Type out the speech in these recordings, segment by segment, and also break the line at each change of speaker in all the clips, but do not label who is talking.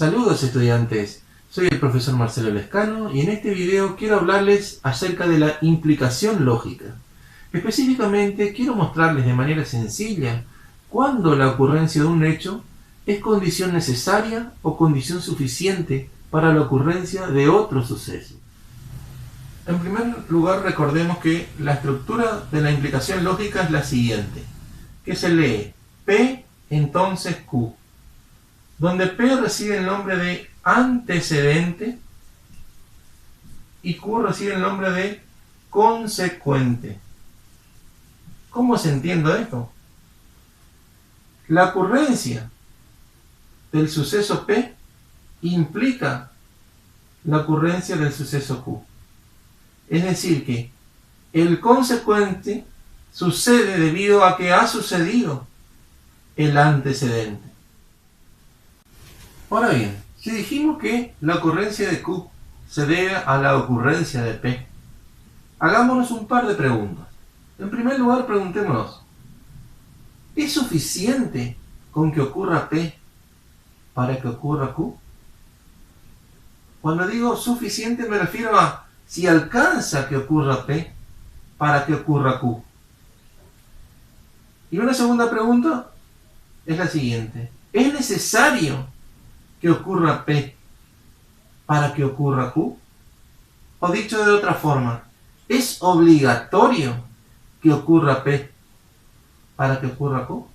Saludos estudiantes, soy el profesor Marcelo Lescano y en este video quiero hablarles acerca de la implicación lógica. Específicamente quiero mostrarles de manera sencilla cuándo la ocurrencia de un hecho es condición necesaria o condición suficiente para la ocurrencia de otro suceso. En primer lugar, recordemos que la estructura de la implicación lógica es la siguiente, que se lee P entonces Q, donde P recibe el nombre de antecedente y Q recibe el nombre de consecuente. ¿Cómo se entiende esto? La ocurrencia del suceso P implica la ocurrencia del suceso Q. Es decir, que el consecuente sucede debido a que ha sucedido el antecedente. Ahora bien, si dijimos que la ocurrencia de Q se debe a la ocurrencia de P, hagámonos un par de preguntas. En primer lugar, preguntémonos, ¿es suficiente con que ocurra P para que ocurra Q? Cuando digo suficiente me refiero a si alcanza que ocurra P para que ocurra Q. Y una segunda pregunta es la siguiente, ¿es necesario que ocurra P para que ocurra Q? O dicho de otra forma, ¿es obligatorio que ocurra P para que ocurra Q?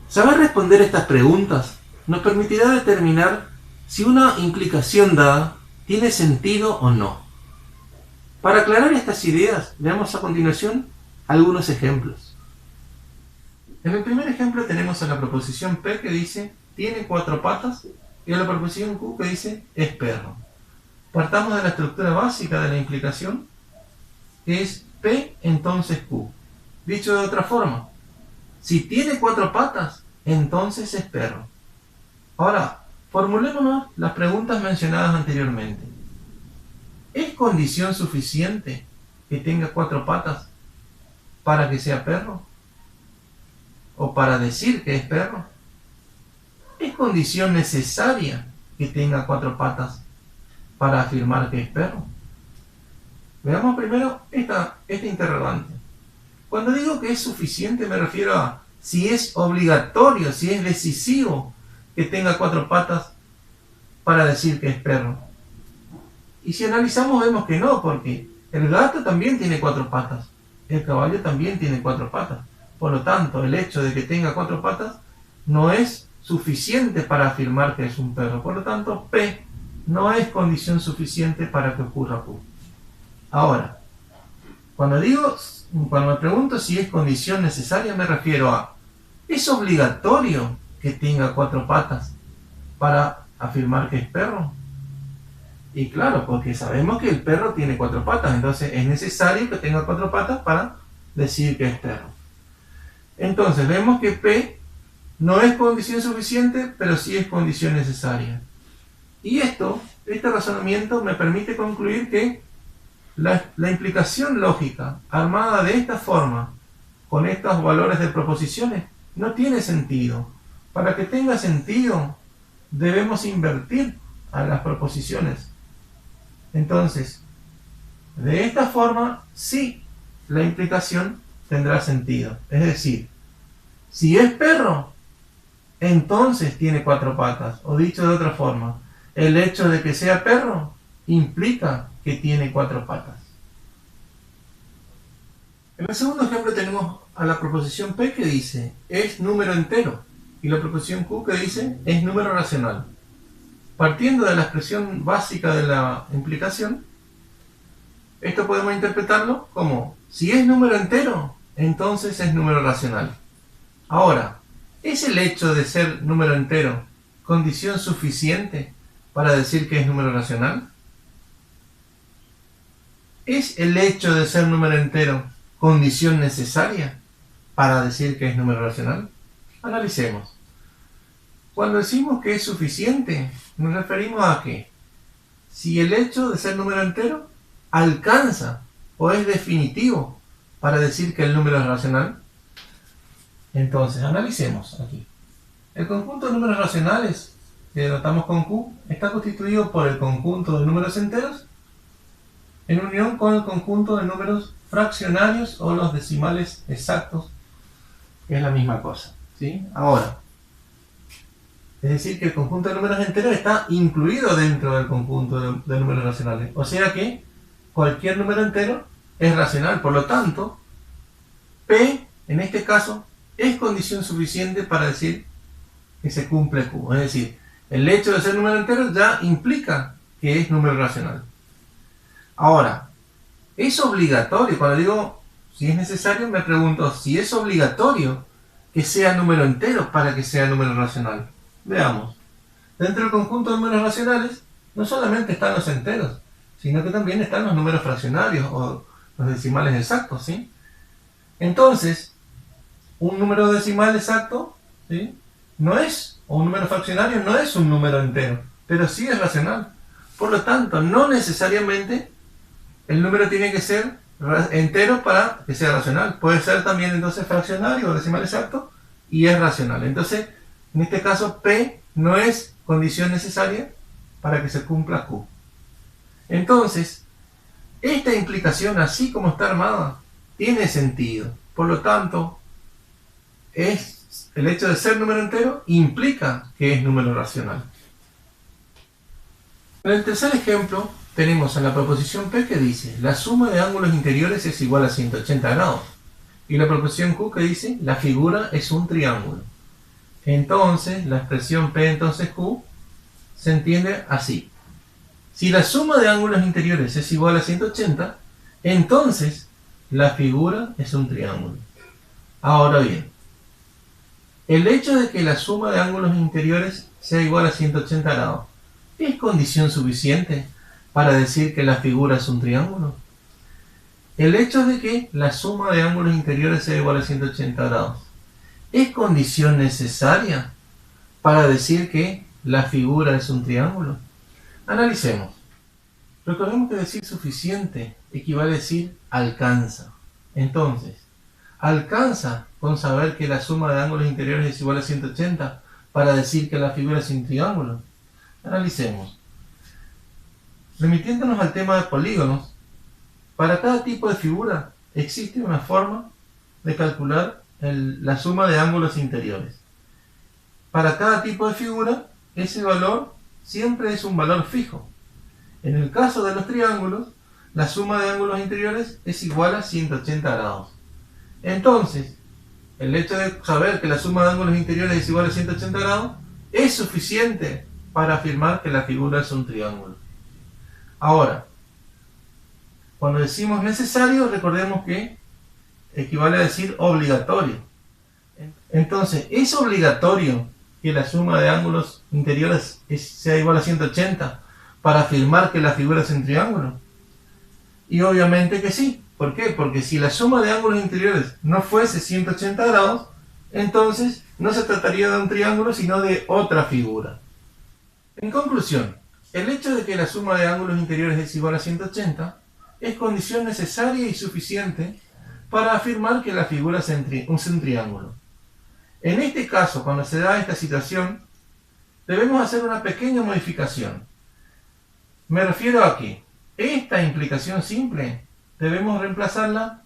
Saber responder estas preguntas nos permitirá determinar si una implicación dada tiene sentido o no. Para aclarar estas ideas, veamos a continuación algunos ejemplos. En el primer ejemplo tenemos a la proposición P que dice tiene 4 patas y a la proposición Q que dice es perro. Partamos de la estructura básica de la implicación, que es P entonces Q. Dicho de otra forma, si tiene 4 patas, entonces es perro. Ahora, formulémonos las preguntas mencionadas anteriormente. ¿Es condición suficiente que tenga 4 patas para que sea perro? ¿O para decir que es perro? ¿Es condición necesaria que tenga 4 patas para afirmar que es perro? Veamos primero esta interrogante. Cuando digo que es suficiente me refiero a si es obligatorio, si es decisivo que tenga 4 patas para decir que es perro. Y si analizamos vemos que no, porque el gato también tiene 4 patas, el caballo también tiene 4 patas. Por lo tanto, el hecho de que tenga 4 patas no es suficiente para afirmar que es un perro. Por lo tanto, P no es condición suficiente para que ocurra Q. Ahora, cuando me pregunto si es condición necesaria, me refiero a ¿es obligatorio que tenga 4 patas para afirmar que es perro? Y claro, porque sabemos que el perro tiene 4 patas, entonces es necesario que tenga 4 patas para decir que es perro. Entonces vemos que P no es condición suficiente, pero sí es condición necesaria. Y este razonamiento me permite concluir que la implicación lógica armada de esta forma, con estos valores de proposiciones, no tiene sentido. Para que tenga sentido, debemos invertir a las proposiciones. Entonces, de esta forma, sí, la implicación tendrá sentido. Es decir, si es perro, entonces tiene 4 patas. O dicho de otra forma, el hecho de que sea perro implica que tiene 4 patas. En el segundo ejemplo tenemos a la proposición P que dice es número entero y la proposición Q que dice es número racional. Partiendo de la expresión básica de la implicación, esto podemos interpretarlo como si es número entero, entonces es número racional. Ahora, ¿es el hecho de ser número entero condición suficiente para decir que es número racional? ¿Es el hecho de ser número entero condición necesaria para decir que es número racional? Analicemos. Cuando decimos que es suficiente, nos referimos a que si el hecho de ser número entero alcanza o es definitivo para decir que el número es racional. Entonces, analicemos aquí. El conjunto de números racionales que denotamos con Q, está constituido por el conjunto de números enteros en unión con el conjunto de números fraccionarios o los decimales exactos, que es la misma cosa, ¿sí? Ahora, es decir, que el conjunto de números enteros está incluido dentro del conjunto de números racionales. O sea que cualquier número entero es racional. Por lo tanto, P, en este caso, es condición suficiente para decir que se cumple Q. Es decir, el hecho de ser número entero ya implica que es número racional. Ahora, es obligatorio, cuando digo si es necesario, me pregunto si es obligatorio que sea número entero para que sea número racional. Veamos. Dentro del conjunto de números racionales, no solamente están los enteros, sino que también están los números fraccionarios o los decimales exactos, ¿sí? Entonces, un número decimal exacto, ¿sí?, no es, o un número fraccionario no es un número entero, pero sí es racional. Por lo tanto, no necesariamente el número tiene que ser entero para que sea racional. Puede ser también entonces fraccionario o decimal exacto y es racional. Entonces, en este caso, P no es condición necesaria para que se cumpla Q. Entonces, esta implicación, así como está armada, tiene sentido. Por lo tanto, el hecho de ser número entero implica que es número racional. En el tercer ejemplo, tenemos a la proposición P que dice la suma de ángulos interiores es igual a 180 grados. Y la proposición Q que dice la figura es un triángulo. Entonces, la expresión P entonces Q se entiende así. Si la suma de ángulos interiores es igual a 180, entonces la figura es un triángulo. Ahora bien, el hecho de que la suma de ángulos interiores sea igual a 180 grados, ¿es condición suficiente para decir que la figura es un triángulo? El hecho de que la suma de ángulos interiores sea igual a 180 grados, ¿es condición necesaria para decir que la figura es un triángulo? Analicemos. Recordemos que decir suficiente equivale a decir alcanza. Entonces, ¿alcanza con saber que la suma de ángulos interiores es igual a 180 para decir que la figura es un triángulo? Analicemos. Remitiéndonos al tema de polígonos, para cada tipo de figura existe una forma de calcular la suma de ángulos interiores. Para cada tipo de figura, ese valor siempre es un valor fijo. En el caso de los triángulos, la suma de ángulos interiores es igual a 180 grados. Entonces, el hecho de saber que la suma de ángulos interiores es igual a 180 grados es suficiente para afirmar que la figura es un triángulo. Ahora, cuando decimos necesario, recordemos que equivale a decir obligatorio. Entonces, ¿es obligatorio que la suma de ángulos interiores sea igual a 180 para afirmar que la figura es un triángulo? Y obviamente que sí. ¿Por qué? Porque si la suma de ángulos interiores no fuese 180 grados, entonces no se trataría de un triángulo, sino de otra figura. En conclusión, el hecho de que la suma de ángulos interiores es igual a 180 es condición necesaria y suficiente para afirmar que la figura es un triángulo. En este caso, cuando se da esta situación, debemos hacer una pequeña modificación. Me refiero a que esta implicación simple debemos reemplazarla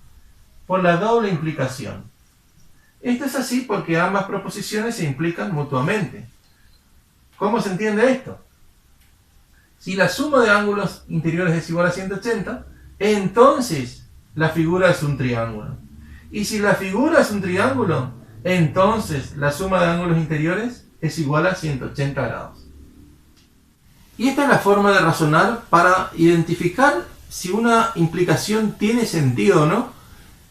por la doble implicación. Esto es así porque ambas proposiciones se implican mutuamente. ¿Cómo se entiende esto? Si la suma de ángulos interiores es igual a 180, entonces la figura es un triángulo. Y si la figura es un triángulo, entonces la suma de ángulos interiores es igual a 180 grados. Y esta es la forma de razonar para identificar si una implicación tiene sentido o no,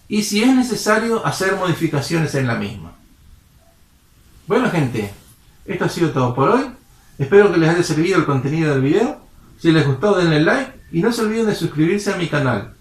y si es necesario hacer modificaciones en la misma. Bueno gente, esto ha sido todo por hoy. Espero que les haya servido el contenido del video. Si les gustó denle like y no se olviden de suscribirse a mi canal.